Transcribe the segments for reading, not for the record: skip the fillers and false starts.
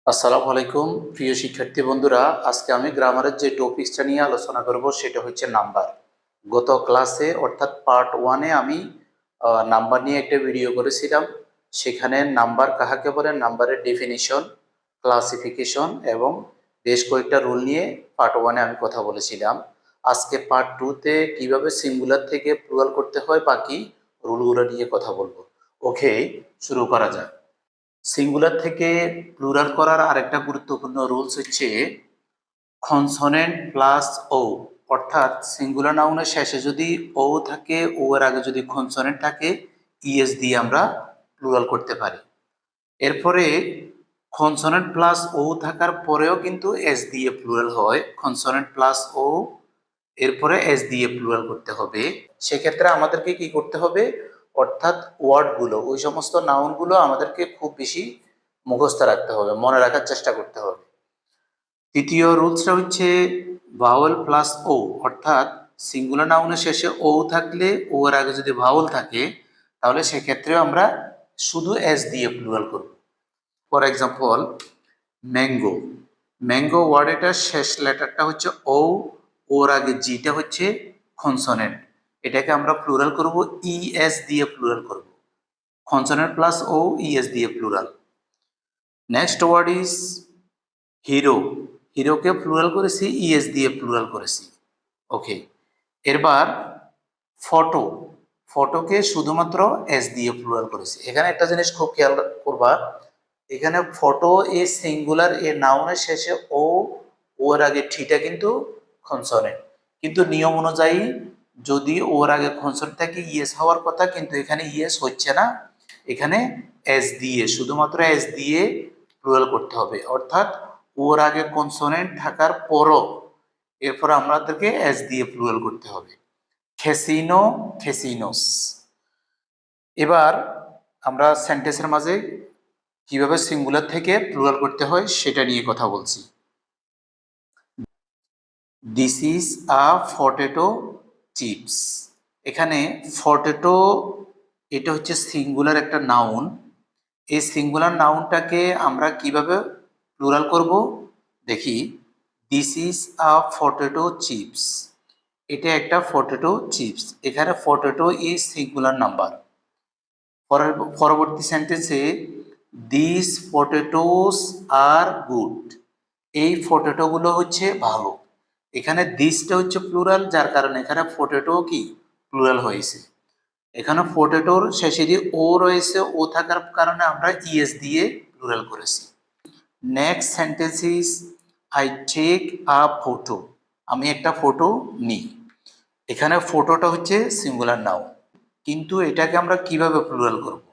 আসসালামু আলাইকুম প্রিয় শিক্ষার্থী বন্ধুরা, আজকে আমি গ্রামারের যে টপিকসটা নিয়ে আলোচনা করব সেটা হচ্ছে নাম্বার। গত ক্লাসে অর্থাৎ পার্ট ওয়ানে আমি নাম্বার নিয়ে একটা ভিডিও করেছিলাম। সেখানে নাম্বার কাহাকে বলে, নাম্বারের ডেফিনিশন, ক্লাসিফিকেশন এবং বেশ কয়েকটা রুল নিয়ে পার্ট ওয়ানে আমি কথা বলেছিলাম। আজকে পার্ট টুতে কীভাবে সিঙ্গুলার থেকে প্লুরাল করতে হয় বাকি রুলগুলো নিয়ে কথা বলবো। ওকে, শুরু করা যাক। সিঙ্গুলার থেকে প্লুরাল করার আরেকটা গুরুত্বপূর্ণ রুলস হচ্ছে কনসোনেন্ট প্লাস ও, অর্থাৎ সিঙ্গুলার নাউনের শেষে যদি ও থাকে, ও এর আগে যদি কনসোনেন্ট থাকে, ইএস দিয়ে আমরা প্লুরাল করতে পারি। এরপরে কনসোনেন্ট প্লাস ও থাকার পরেও কিন্তু এস দিয়ে প্লুরাল হয়। কনসোনেন্ট প্লাস ও এরপরে এস দিয়ে প্লুরাল করতে হবে। সেক্ষেত্রে আমাদেরকে কি করতে হবে, অর্থাৎ ওয়ার্ডগুলো, ওই সমস্ত নাউনগুলো আমাদেরকে খুব বেশি মুখস্থ রাখতে হবে, মনে রাখার চেষ্টা করতে হবে। তৃতীয় রুলসটা হচ্ছে ভাওয়েল প্লাস ও, অর্থাৎ সিঙ্গুলার নাউনের শেষে ও থাকলে, ও এর আগে যদি ভাওয়েল থাকে, তাহলে সেক্ষেত্রেও আমরা শুধু এস দিয়ে প্লুরাল করব। For example, mango. ম্যাঙ্গো ওয়ার্ডেটার শেষ লেটারটা হচ্ছে ও, ওর আগে জিটা হচ্ছে কনসোনেন্ট। এটাকে আমরা প্লুরাল করব ইএস দিয়ে প্লুরাল করব। কনসোনেন্ট প্লাস ও, ইএস দিয়ে plural. Next word is hero. হিরোকে প্লুরাল করেছি ইএস দিয়ে প্লুরাল করেছি। Okay, এরবার photo. ফটোকে শুধুমাত্র এস দিয়ে প্লুরাল করেছি। এখানে একটা জিনিস খুব খেয়াল করবা, এখানে ফটো এ সিঙ্গুলার, এ নাউনের শেষে ও, ওর আগে ঠিটা কিন্তু কনসোনেন্ট, কিন্তু নিয়ম অনুযায়ী যদি ওর আগে কনসোনেন্ট থাকে ইয়েস হওয়ার কথা, কিন্তু এখানে ইয়েস হচ্ছে না। এখানে এস দিয়ে, শুধুমাত্র এস দিয়ে প্লুরাল করতে হবে, অর্থাৎ ওর আগে কনসোনেন্ট থাকার পরও এরপর আমাদেরকে এস দিয়ে প্লুরাল করতে হবে। খেসিনো, খেসিনোস। এবার আমরা সেন্টেন্সের মাঝে কিভাবে সিঙ্গুলার থেকে প্লুরাল করতে হয় সেটা নিয়ে কথা বলছি। This is a potato chips. এখানে পটেটো এটা হচ্ছে সিঙ্গুলার একটা নাউন। এই সিঙ্গুলার নাউনটাকে আমরা কিভাবে প্লুরাল করব দেখি। This is a potato chips. এটা একটা পটেটো চিপস। এখানে পটেটো ইজ সিঙ্গুলার নাম্বার। পরবর্তী সেন্টেন্সে দিস পটেটোস আর গুড। এই পটেটোগুলো হচ্ছে ভালো। এখানে দিসটা হচ্ছে প্লুরাল, যার কারণে এখানে পটেটো কি প্লুরাল হয়েছে। এখানে পটেটোর শেষে দিয়ে ও রয়েছে, ও থাকার কারণে আমরা ইএস দিয়ে প্লুরাল করেছি। Next sentence is I take a photo. আমি একটা ফটো নিই। এখানে ফটোটা হচ্ছে সিঙ্গুলার নাউন, কিন্তু এটাকে আমরা কিভাবে প্লুরাল করব।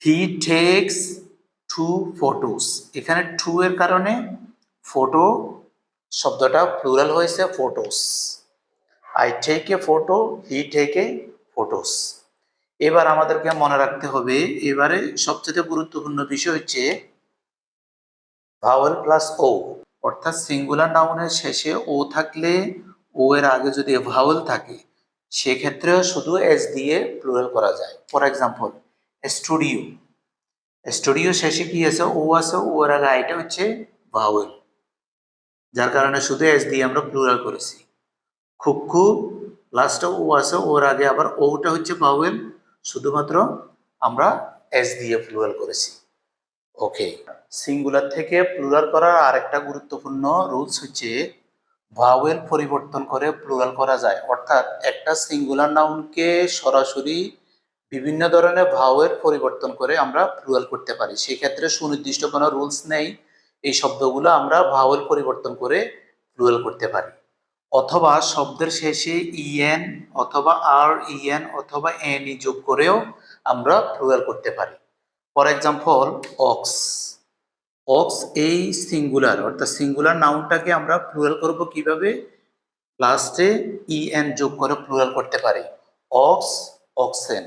He takes two photos. এখানে টু এর কারণে ফটো শব্দটা প্লুরাল হয়েছে photos. I take a photo, he take a photos. এবার আমাদেরকে মনে রাখতে হবে, এবারে সবচেয়ে গুরুত্বপূর্ণ বিষয় হচ্ছে ভাওয়েল প্লাস ও, অর্থাৎ সিঙ্গুলার নাউনের শেষে ও থাকলে, ও এর আগে যদি ভাওয়েল থাকে, সেক্ষেত্রেও শুধু এস দিয়ে প্লুরাল করা যায়। For example, studio. স্টুডিও শেষে কি আছে, ও আছে, ও এর আগে আইটা হচ্ছে ভাওয়েল, যার কারণে শুধু এস দিয়ে আমরা প্লুরাল করেছি। খুক্কু, লাস্টে ও আছে, ওর আগে আবার ওটা হচ্ছে ভাওয়েল, শুধুমাত্র আমরা এস দিয়ে প্লুরাল করেছি। ওকে, সিঙ্গুলার থেকে প্লুরাল করার আরেকটা গুরুত্বপূর্ণ রুলস হচ্ছে ভাওয়েল পরিবর্তন করে প্লুরাল করা যায়। অর্থাৎ একটা সিঙ্গুলার নাউনকে সরাসরি বিভিন্ন ধরনের ভাওয়েল পরিবর্তন করে আমরা প্লুরাল করতে পারি। সেক্ষেত্রে সুনির্দিষ্ট কোনো রুলস নেই, এই শব্দগুলো আমরা ভাওয়েল পরিবর্তন করে প্লুরাল করতে পারি। অথবা শব্দের শেষে ইএন অথবা আর ইএন অথবা এন যোগ করেও আমরা প্লুরাল করতে পারি। For example, ox. অক্স এই সিঙ্গুলার, অর্থাৎ সিঙ্গুলার নাউনটাকে আমরা প্লুরাল করব কিভাবে, লাস্টে ইএন যোগ করে প্লুরাল করতে পারি। Ox, oxen.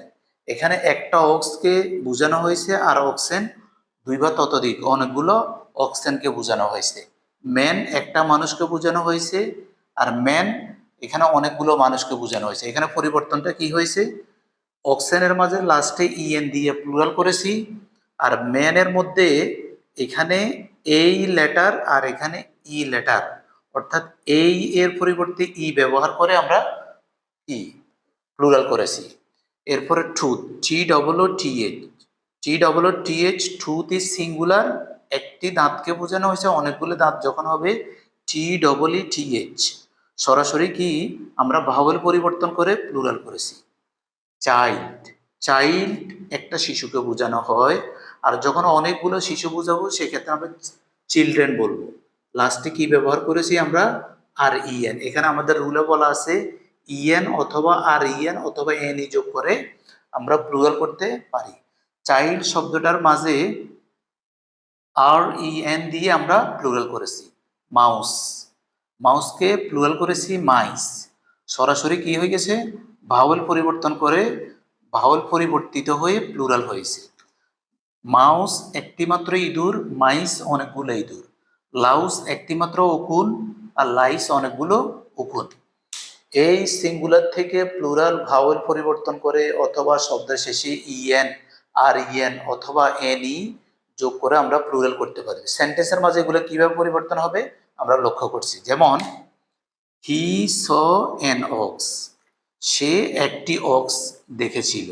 এখানে একটা অক্সকে বোঝানো হয়েছে, আর অক্সেন দুই বা ততোধিক অনেকগুলো অক্সেনকে বোঝানো হয়েছে। ম্যান একটা মানুষকে বোঝানো হয়েছে, আর ম্যান এখানে অনেকগুলো মানুষকে বোঝানো হয়েছে। এখানে পরিবর্তনটা কি হয়েছে, অক্সেনের মাঝে লাস্টে ইএন দিয়ে প্লুরাল করেছি, আর ম্যানের মধ্যে এখানে এই লেটার আর এখানে ই লেটার, অর্থাৎ এই এর পরিবর্তে ই ব্যবহার করে আমরা ই প্লুরাল করেছি। এরপরে truth, T double O T H, T double O T H, truth is singular, একটি দাঁতকে বোঝানো হয়েছে, অনেকগুলো দাঁত যখন হবে T double E T H. সরাসরি কি আমরা ভাওয়েল পরিবর্তন করে প্লুরাল করেছি। চাইল্ড, চাইল্ড একটা শিশুকে বোঝানো হয়, আর যখন অনেকগুলো শিশু বোঝাবো সেক্ষেত্রে আমরা চিলড্রেন বলবো। লাস্টে কি ব্যবহার করেছি আমরা, আর ইএন। এখানে আমাদের রুলে বলা আছে ইএন অথবা আর ইএন অথবা এন ই যোগ করে আমরা প্লুরাল করতে পারি। চাইল্ড শব্দটার মাঝে আর ইএন দিয়ে আমরা প্লুরাল করেছি। মাউস, মাউসকে প্লুরাল করেছি মাইস। সরাসরি কি হয়ে গেছে, ভাওয়েল পরিবর্তন করে ভাওয়েল পরিবর্তিত হয়ে প্লুরাল হয়েছে। মাউস একটিমাত্র ইঁদুর, মাইস অনেকগুলো ইঁদুর। লাউস একটিমাত্র উকুন, আর লাইস অনেকগুলো উকুন। এই সিঙ্গুলার থেকে প্লুরাল ভাওয়েল পরিবর্তন করে অথবা শব্দের শেষে ইএন আর ইএন অথবা এন ই যোগ করে আমরা প্লুরাল করতে পারি। সেন্টেন্সের মাঝে এগুলো কিভাবে পরিবর্তন হবে আমরা লক্ষ্য করছি। যেমন হি স এন অক্স, সে একটি অক্স দেখেছিল,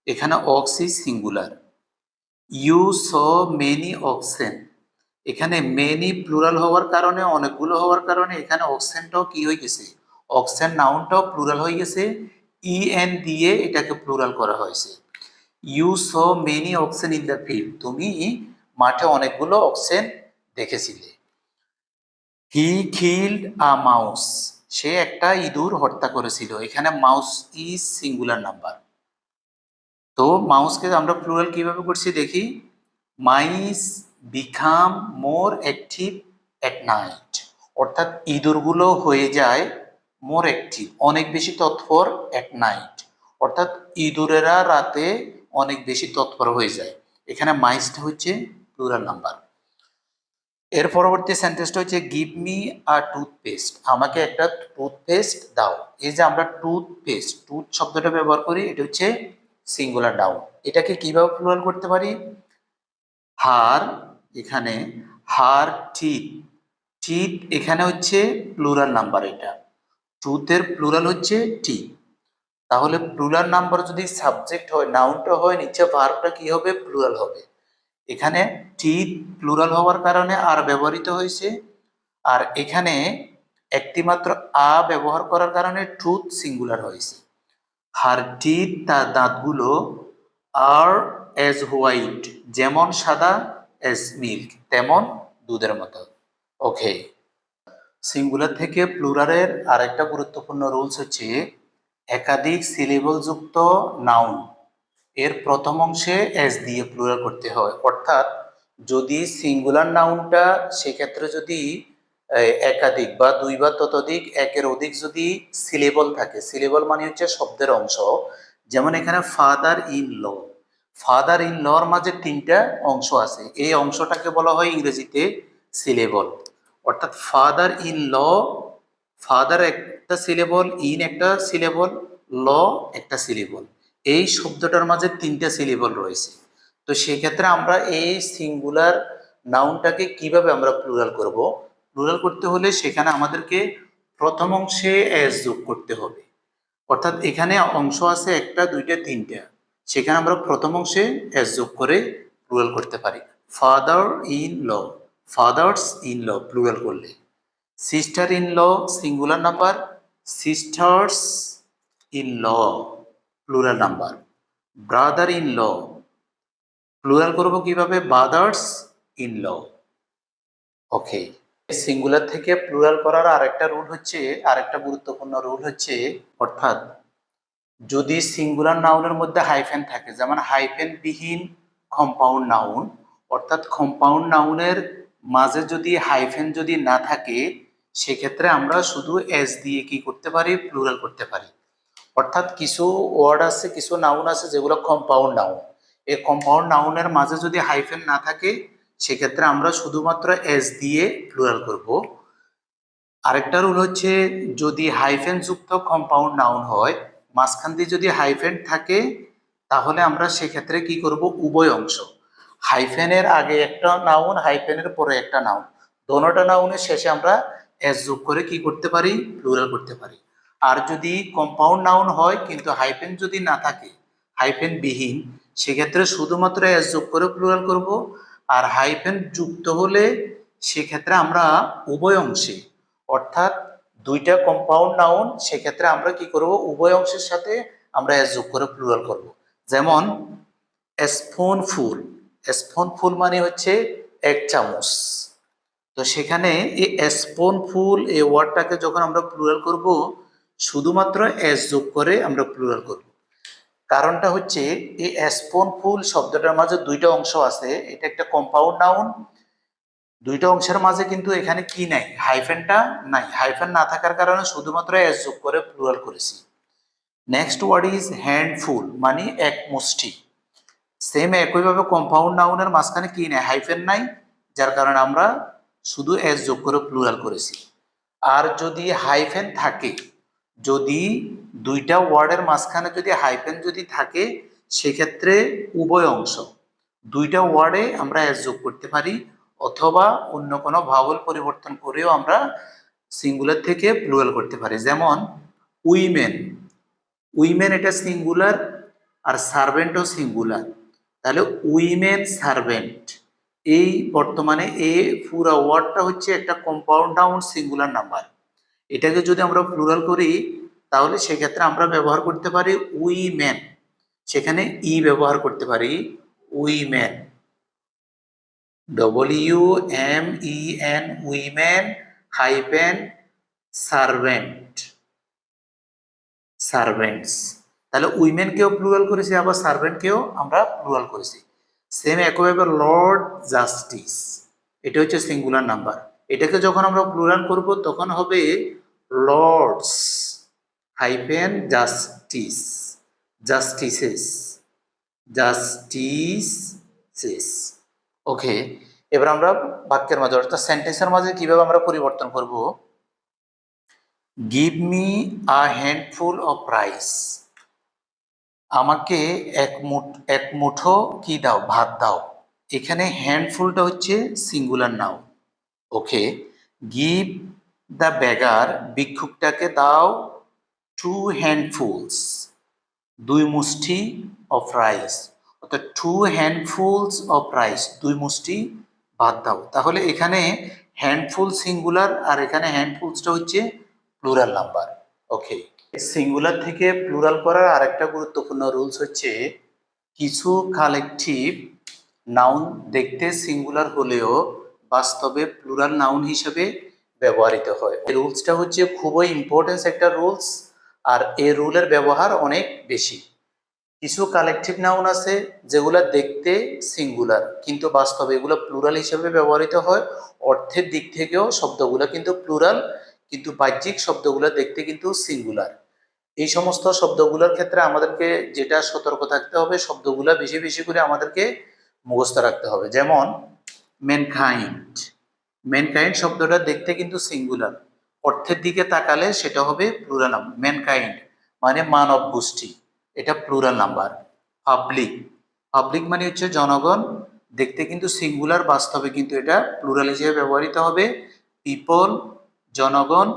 এখানে ox is singular. You saw many oxen, এখানে মেনি প্লুরাল হওয়ার কারণে, অনেকগুলো হওয়ার কারণে এখানে অক্সেনটাও কি হয়ে গেছে, অক্সেন নাউনটাও প্লুরাল হয়ে গেছে, ই এন দিয়ে এটাকে প্লুরাল করা হয়েছে। You saw many oxen in the field, তুমি মাঠে অনেকগুলো অক্সেন দেখেছিলে। হি কিল্ড আ মাউস, সে একটা ইঁদুর হত্যা করেছিল, এখানে মাউস ইজ সিঙ্গুলার নাম্বার। তো মাউসকে আমরা প্লুরাল কিভাবে করছি দেখি। Mice become more active at night, অর্থাৎ ইঁদুরগুলো হয়ে যায় মোর অ্যাক্টিভ, অনেক বেশি তৎপর অ্যাট নাইট, অর্থাৎ ইঁদুরেরা রাতে অনেক বেশি তৎপর হয়ে যায়। এখানে মাইসটা হচ্ছে প্লুরাল নাম্বার। এর পরবর্তী সেন্টেন্সটা হচ্ছে গিভ মি আ টুথপেস্ট, আমাকে একটা টুথপেস্ট দাও। এই যে আমরা টুথপেস্ট, টুথ শব্দটা ব্যবহার করি, এটা হচ্ছে সিঙ্গুলার নাউন। এটাকে কিভাবে প্লুরাল করতে পারি, হার, এখানে হার টিথ, টিথ এখানে হচ্ছে প্লুরাল নাম্বার, এটা টুথের প্লুরাল হচ্ছে টিথ। তাহলে প্লুরাল নাম্বার যদি সাবজেক্ট হয়, নাউনটা হয়, নিচে ভার্বটা কি হবে, প্লুরাল হবে। এখানে টিথ প্লুরাল হওয়ার কারণে আর ব্যবহৃত হয়েছে, আর এখানে একটিমাত্র আ ব্যবহার করার কারণে ট্রুথ সিঙ্গুলার হয়েছে। হার টিথ, তার দাঁতগুলো, আর এজ হোয়াইট, যেমন সাদা, এজ মিল্ক, তেমন দুধের মতো। ওকে, সিঙ্গুলার থেকে প্লুরালের আরেকটা গুরুত্বপূর্ণ রুলস হচ্ছে একাধিক সিলেবল যুক্ত নাউন এর প্রথম অংশে এস দিয়ে প্লুরাল করতে হয়। অর্থাৎ যদি সিঙ্গুলার নাউনটা, সেক্ষেত্রে যদি একাধিক বা দুই বা ততোধিক, একের অধিক যদি সিলেবল থাকে, সিলেবল মানে হচ্ছে শব্দের অংশ, যেমন এখানে father in law, father in লর মাঝে তিনটা অংশ আছে, এই অংশটাকে বলা হয় ইংরেজিতে সিলেবল। অর্থাৎ ফাদার ইন ল, ফাদার একটা সিলেবল, ইন একটা সিলেবল, ল একটা সিলেবল, এই শব্দটার মাঝে তিনটা সিলেবল রয়েছে। তো সেক্ষেত্রে আমরা এই সিঙ্গুলার নাউনটাকে কিভাবে আমরা প্লুরাল করব, প্লুরাল করতে হলে সেখানে আমাদেরকে প্রথম অংশে এস যোগ করতে হবে। অর্থাৎ এখানে অংশ আছে একটা, দুইটা, তিনটা, সেখানে আমরা প্রথম অংশে এস যোগ করে প্লুরাল করতে পারি। Father in law, fathers in law plural করলে। Sister in law singular number, sisters in law plural number. Brother in law plural করব কিভাবে, brothers in law. Okay, singular থেকে প্লুরাল করার আরেকটা রুল হচ্ছে, আরেকটা গুরুত্বপূর্ণ রুল হচ্ছে, অর্থাৎ যদি সিঙ্গুলার নাউনের মধ্যে হাইফেন থাকে, যেমন হাইফেন বিহীন কম্পাউন্ড নাউন, অর্থাৎ কম্পাউন্ড নাউনের মাঝে যদি হাইফেন যদি না থাকে, সেক্ষেত্রে আমরা শুধু এস দিয়ে কি করতে পারি, প্লুরাল করতে পারি। অর্থাৎ কিছু ওয়ার্ড আছে, কিছু নাউন আছে যেগুলো কম্পাউন্ড নাউন, এই কম্পাউন্ড নাউনের মাঝে যদি হাইফেন না থাকে, সেক্ষেত্রে আমরা শুধুমাত্র এস দিয়ে প্লুরাল করব। আরেকটা রুল হচ্ছে যদি হাইফেন যুক্ত কম্পাউন্ড নাউন হয়, মাঝখান দিয়ে যদি হাইফেন থাকে, তাহলে আমরা সেক্ষেত্রে কি করব, উভয় অংশ, হাইফেনের আগে একটা নাউন, হাইফেনের পরে একটা নাউন, দোনোটা নাউনের শেষে আমরা এস যোগ করে কি করতে পারি, প্লুরাল করতে পারি। আর যদি কম্পাউন্ড নাউন হয় কিন্তু হাইফেন যদি না থাকে, হাইফেন বিহীন, সেক্ষেত্রে শুধুমাত্র এস যোগ করে প্লুরাল করব। আর হাইফেন যুক্ত হলে সেক্ষেত্রে আমরা উভয় অংশে, অর্থাৎ দুইটা কম্পাউন্ড নাউন, সেক্ষেত্রে আমরা কি করব, উভয় অংশের সাথে আমরা এস যোগ করে প্লুরাল করব। যেমন স্পুনফুল, স্পুনফুল মানে হচ্ছে এক চামচ। তো সেখানে এই স্পুনফুল এই ওয়ার্ডটাকে যখন আমরা প্লুরাল করব, শুধুমাত্র এস যোগ করে আমরা প্লুরাল করব। কারণটা হচ্ছে এই স্পুনফুল শব্দটার মাঝে দুইটা অংশ আছে, এটা একটা কম্পাউন্ড নাউন, দুইটা অংশের মাঝে কিন্তু এখানে কি নাই, হাইফেনটা নাই। হাইফেন না থাকার কারণে শুধুমাত্র এস যোগ করে প্লুরাল করেছি। নেক্সট ওয়ার্ড ইজ হ্যান্ডফুল, মানে এক মুষ্টি। সেম একইভাবে কম্পাউন্ড নাউনের মাঝখানে কি নাই, হাইফেন নাই, যার কারণে আমরা শুধু এস যোগ করে প্লুরাল করেছি। আর যদি হাইফেন থাকে, যদি দুইটা ওয়ার্ডের মাঝখানে যদি হাইফেন যদি থাকে, সেক্ষেত্রে উভয় অংশ, দুইটা ওয়ার্ডে আমরা এস যোগ করতে পারি, অথবা অন্য কোনো ভাওয়েল পরিবর্তন করেও আমরা সিঙ্গুলার থেকে প্লুরাল করতে পারি। যেমন উইমেন, উইমেন এটা সিঙ্গুলার, আর সার্ভেন্টও সিঙ্গুলার, তাহলে উইমেন সার্ভেন্ট। এই বর্তমানে এই পুরো ওয়ার্ডটা হচ্ছে একটা কম্পাউন্ড নাউন সিঙ্গুলার নাম্বার। এটাকে যদি আমরা প্লুরাল করি, তাহলে সেক্ষেত্রে আমরা ব্যবহার করতে পারি উইমেন, সেখানে ই ব্যবহার করতে পারি, women, WMEN, women hyphen servant, servants. তাহলে উইমেনকেও প্লুরাল করেছি, আবার সার্ভেন্টকেও আমরা প্লুরাল করেছি। সেম একইভাবে লর্ড জাস্টিস, এটা হচ্ছে সিঙ্গুলার নাম্বার, এটাকে যখন আমরা প্লুরাল করব তখন হবে lords hyphen justice, justices, justices. Okay, এবার আমরা বাক্যের মাঝে অর্থাৎ সেন্টেন্সের মাঝে কিভাবে আমরা পরিবর্তন করব। Give me a handful of rice, আমাকে এক মুঠো কি দাও, ভাত দাও। এখানে হ্যান্ডফুলটা হচ্ছে singular noun. Okay, give the beggar, ভিক্ষুকটাকে দাও, 2 হ্যান্ডফুলস, 2 মুষ্টি, অফ রাইস, অর্থাৎ 2 হ্যান্ডফুলস অফ রাইস, 2 মুষ্টি ভাত দাও। তাহলে এখানে হ্যান্ডফুল সিঙ্গুলার, আর এখানে হ্যান্ডফুলসটা হচ্ছে প্লুরাল নাম্বার। ওকে, সিঙ্গুলার থেকে প্লুরাল করার আরেকটা গুরুত্বপূর্ণ রুলস হচ্ছে, কিছু কালেকটিভ নাউন দেখতে সিঙ্গুলার হলেও বাস্তবে প্লুরাল নাউন হিসেবে ব্যবহৃত হয়। এই রুলসটা হচ্ছে খুবই ইম্পর্টেন্ট একটা রুলস, আর এই রুলের ব্যবহার অনেক বেশি। কিছু কালেকটিভ নাউন আছে যেগুলো দেখতে সিঙ্গুলার কিন্তু বাস্তবে এগুলো প্লুরাল হিসেবে ব্যবহৃত হয়। অর্থের দিক থেকেও শব্দগুলো কিন্তু প্লুরাল, কিন্তু বাহ্যিক শব্দগুলো দেখতে কিন্তু সিঙ্গুলার। এই সমস্ত শব্দগুলোর ক্ষেত্রে আমাদেরকে যেটা সতর্ক থাকতে হবে, শব্দগুলো বেশি বেশি করে আমাদেরকে মুখস্থ রাখতে হবে। যেমন ম্যানকাইন্ড, ম্যানকাইন্ড শব্দটা দেখতে কিন্তু সিঙ্গুলার, অর্থের দিকে তাকালে সেটা হবে প্লুরাল নাম্বার। ম্যানকাইন্ড মানে মানব গোষ্ঠী, এটা প্লুরাল নাম্বার। পাবলিক, পাবলিক মানে হচ্ছে জনগণ, দেখতে কিন্তু সিঙ্গুলার, বাস্তবে কিন্তু এটা প্লুরাল হিসেবে ব্যবহৃত হবে। পিপল জনগণ,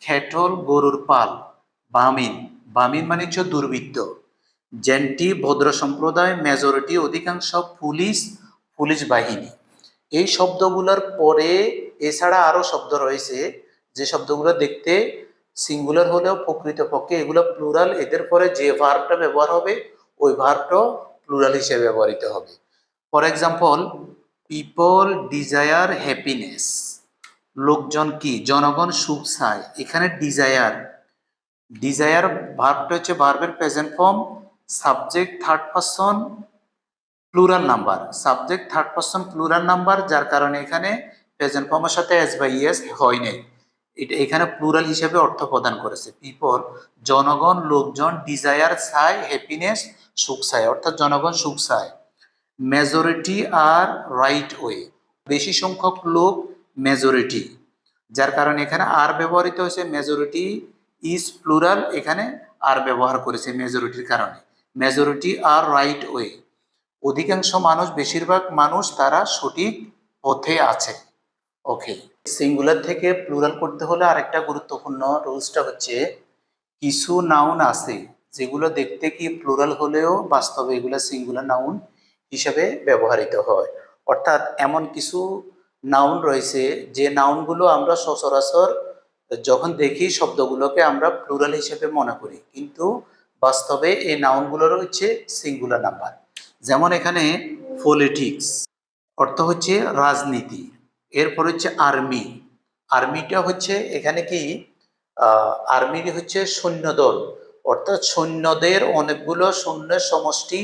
খেটল গরুর পাল, বামিন, বামিন মানে হচ্ছে দুর্বৃত্ত, জেন্টি ভদ্র সম্প্রদায়, মেজরিটি অধিকাংশ, পুলিশ পুলিশ বাহিনী। এই শব্দগুলোর পরে এছাড়া আরো শব্দ রয়েছে যে শব্দগুলো দেখতে সিঙ্গুলার হলেও প্রকৃতপক্ষে এগুলো প্লুরাল, এদের পরে যে ভার্বটা ব্যবহার হবে ওই ভার্বটাও প্লুরাল হিসেবে ব্যবহৃত হবে। For example, people desire happiness, লোকজন কি, জনগণ সুখ চায়। এখানে ডিজায়ার, ডিজায়ার ভার্বটা হচ্ছে ভার্বের present form, subject third person plural number, subject third person plural number, যার কারণে এখানে প্রেজেন্ট ফর্মের সাথে এস বা ইএস হয় নাই, এটা এখানে প্লুরাল হিসেবে অর্থ প্রদান করেছে। পিপল জনগণ, লোকজন, ডিজায়ার চায়, হ্যাপিনেস সুখ চায়, অর্থাৎ জনগণ সুখ চায়। মেজরিটি আর রাইট ওয়ে, বেশি সংখ্যক লোক মেজরিটি, যার কারণে এখানে আর ব্যবহৃত হয়েছে, মেজরিটি ইজ প্লুরাল, এখানে আর ব্যবহার করেছে মেজরিটির কারণে। মেজরিটি আর রাইট ওয়ে, অধিকাংশ মানুষ, বেশিরভাগ মানুষ তারা সঠিক পথে আছে। ওকে, সিঙ্গুলার থেকে প্লুরাল করতে হলে আরেকটা গুরুত্বপূর্ণ রুলসটা হচ্ছে কিছু নাউন আছে যেগুলো দেখতে কি প্লুরাল হলেও বাস্তবে এগুলো সিঙ্গুলার নাউন হিসেবে ব্যবহৃত হয়। অর্থাৎ এমন কিছু নাউন রয়েছে যে নাউনগুলো আমরা সচরাচর যখন দেখি শব্দগুলোকে আমরা প্লুরাল হিসেবে মনে করি, কিন্তু বাস্তবে এই নাউনগুলোর হচ্ছে সিঙ্গুলার নাম্বার। যেমন এখানে পলিটিক্স অর্থ হচ্ছে রাজনীতি, এরপর হচ্ছে আর্মি, আর্মিটা হচ্ছে এখানে কি আর্মি হচ্ছে সৈন্যদল, অর্থাৎ সৈন্যদের অনেকগুলো সৈন্যের সমষ্টি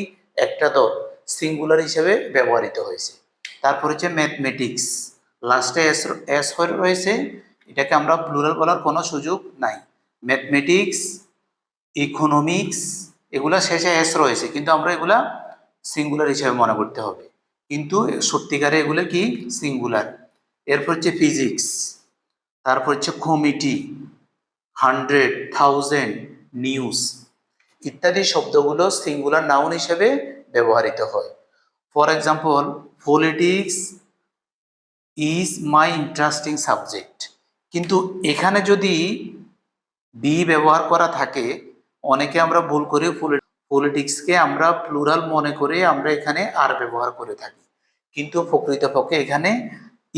একটা দল, সিঙ্গুলার হিসেবে ব্যবহৃত হয়েছে। তারপর হচ্ছে ম্যাথমেটিক্স, লাস্টে এস হয়ে রয়েছে, এটাকে আমরা প্লুরাল বলার কোনো সুযোগ নাই। ম্যাথমেটিক্স, ইকোনমিক্স, এগুলা শেষে এস রয়েছে, কিন্তু আমরা এগুলা সিঙ্গুলার হিসেবে মনে করতে হবে, কিন্তু সত্যিকারে এগুলো কি সিঙ্গুলার। এরপর হচ্ছে ফিজিক্স, তারপর হচ্ছে কমিটি, 100, 1000, নিউজ ইত্যাদি শব্দগুলো সিঙ্গুলার নাউন হিসেবে ব্যবহৃত হয়। For example, politics is my interesting subject, কিন্তু এখানে যদি বি ব্যবহার করা থাকে, অনেকে আমরা ভুল করে পলিটিক্সকে আমরা প্লুরাল মনে করে আমরা এখানে আর ব্যবহার করে থাকি, কিন্তু প্রকৃতপক্ষে এখানে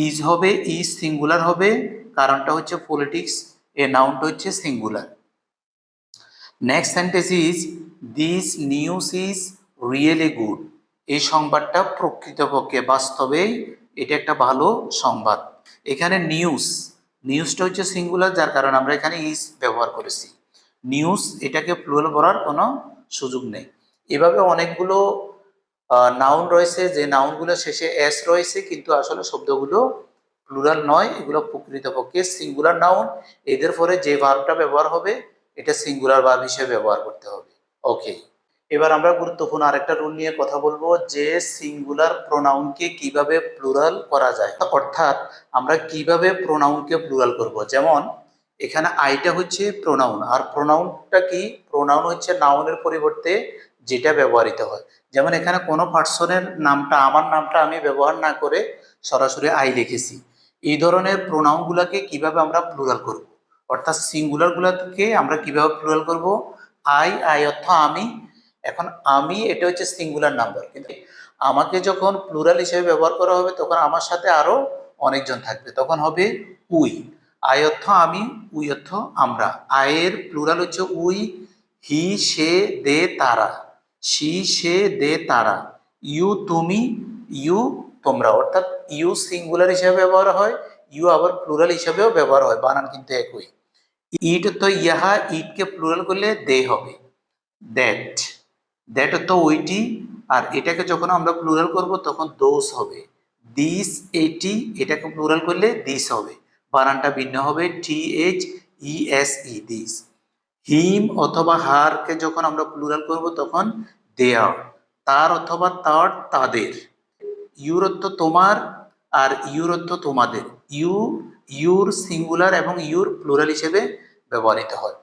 ইজ হবে, ইজ সিঙ্গুলার হবে, কারণটা হচ্ছে পলিটিক্স এ নাউনটা হচ্ছে singular. Next sentence is this news is really good, এই সংবাদটা প্রকৃতপক্ষে বাস্তবেই এটা একটা ভালো সংবাদ। এখানে নিউজটা হচ্ছে সিঙ্গুলার, যার কারণে আমরা এখানে ইজ ব্যবহার করেছি। নিউজ এটাকে প্লুরাল করার কোনো সুযোগ নেই। এভাবে অনেকগুলো নাউন রয়েছে যে নাউনগুলো শেষে এস রয়েছে, কিন্তু আসলে শব্দগুলো প্লুরাল নয়, এগুলো প্রকৃতপক্ষে সিঙ্গুলার নাউন। এদের পরে যে ভার্বটা ব্যবহার হবে এটা সিঙ্গুলার ভার্ব হিসেবে ব্যবহার করতে হবে। ওকে, এবার আমরা গুরুত্বপূর্ণ আরেকটা রুল নিয়ে কথা বলবো, যে সিঙ্গুলার প্রোনাউনকে কিভাবে প্লুরাল করা যায়, অর্থাৎ আমরা কিভাবে প্রোনাউনকে প্লুরাল করব। যেমন এখানে আইটা হচ্ছে প্রোনাউন, আর প্রোনাউনটা কি, প্রোনাউন হচ্ছে নাউনের পরিবর্তে যেটা ব্যবহৃত হয়। যেমন এখানে কোনো পার্সনের নামটা, আমার নামটা আমি ব্যবহার না করে সরাসরি আই লিখেছি। এই ধরনের প্রোনাউনগুলোকে কিভাবে আমরা প্লুরাল করব, অর্থাৎ সিঙ্গুলারগুলোকে আমরা কিভাবে প্লুরাল করব। আই অর্থ আমি, এখন আমি এটা হচ্ছে সিঙ্গুলার নাম্বার, কিন্তু আমাকে যখন প্লুরাল হিসেবে ব্যবহার করা হবে তখন আমার সাথে আরো অনেকজন থাকবে, তখন হবে উই। আই অর্থ আমি, উই অর্থ আমরা। আয়ের প্লুরাল হচ্ছে উই, হি সে দে তারা, সি সে দে তারা, ইউ তুমি, ইউ তোমরা, অর্থাৎ ইউ সিঙ্গুলার হিসেবে ব্যবহার হয়, ইউ আবার প্লুরাল হিসেবেও ব্যবহার হয়, বানান কিন্তু একই। ইট তো ইহা, ইটকে প্লুরাল করলে দে হবে। দ্যাট, দ্যাট অর্থ ওইটি, আর এটাকে যখন আমরা প্লুরাল করব তখন দোস হবে। দিস এটি, এটাকে প্লুরাল করলে দিস হবে, বানানটা ভিন্ন হবে, THESE দিস। হিম অথবা হারকে যখন আমরা প্লুরাল করব তখন দেয়ার, তার অথবা তার তাদের। ইউর অর্থ তোমার, আর ইউর অর্থ তোমাদের। ইউর সিঙ্গুলার এবং ইউর প্লুরাল হিসেবে ব্যবহৃত হয়।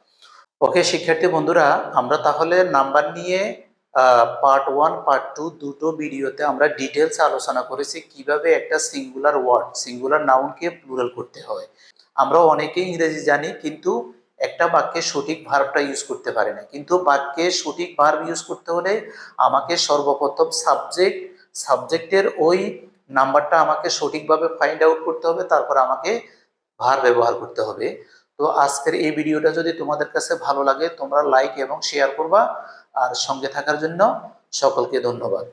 ওকে শিক্ষার্থী বন্ধুরা, আমরা তাহলে নাম্বার নিয়ে পার্ট 1 পার্ট 2 দুটো ভিডিওতে আমরা ডিটেলস আলোচনা করেছি কিভাবে একটা সিঙ্গুলার ওয়ার্ড, সিঙ্গুলার নাউনকে প্লুরাল করতে হয়। আমরা অনেকেই ইংরেজি জানি, কিন্তু একটা বাক্যে সঠিক ভার্বটা ইউজ করতে পারি না। কিন্তু বাক্যে সঠিক ভার্ব ইউজ করতে হলে আমাকে সর্বপ্রথম সাবজেক্টের ওই নাম্বারটা আমাকে সঠিকভাবে ফাইন্ড আউট করতে হবে, তারপর আমাকে ভার্ব ব্যবহার করতে হবে। তো আজকের এই ভিডিওটা যদি তোমাদের কাছে ভালো লাগে তোমরা লাইক এবং শেয়ার করবা, আর সঙ্গে থাকার জন্য সকলকে ধন্যবাদ।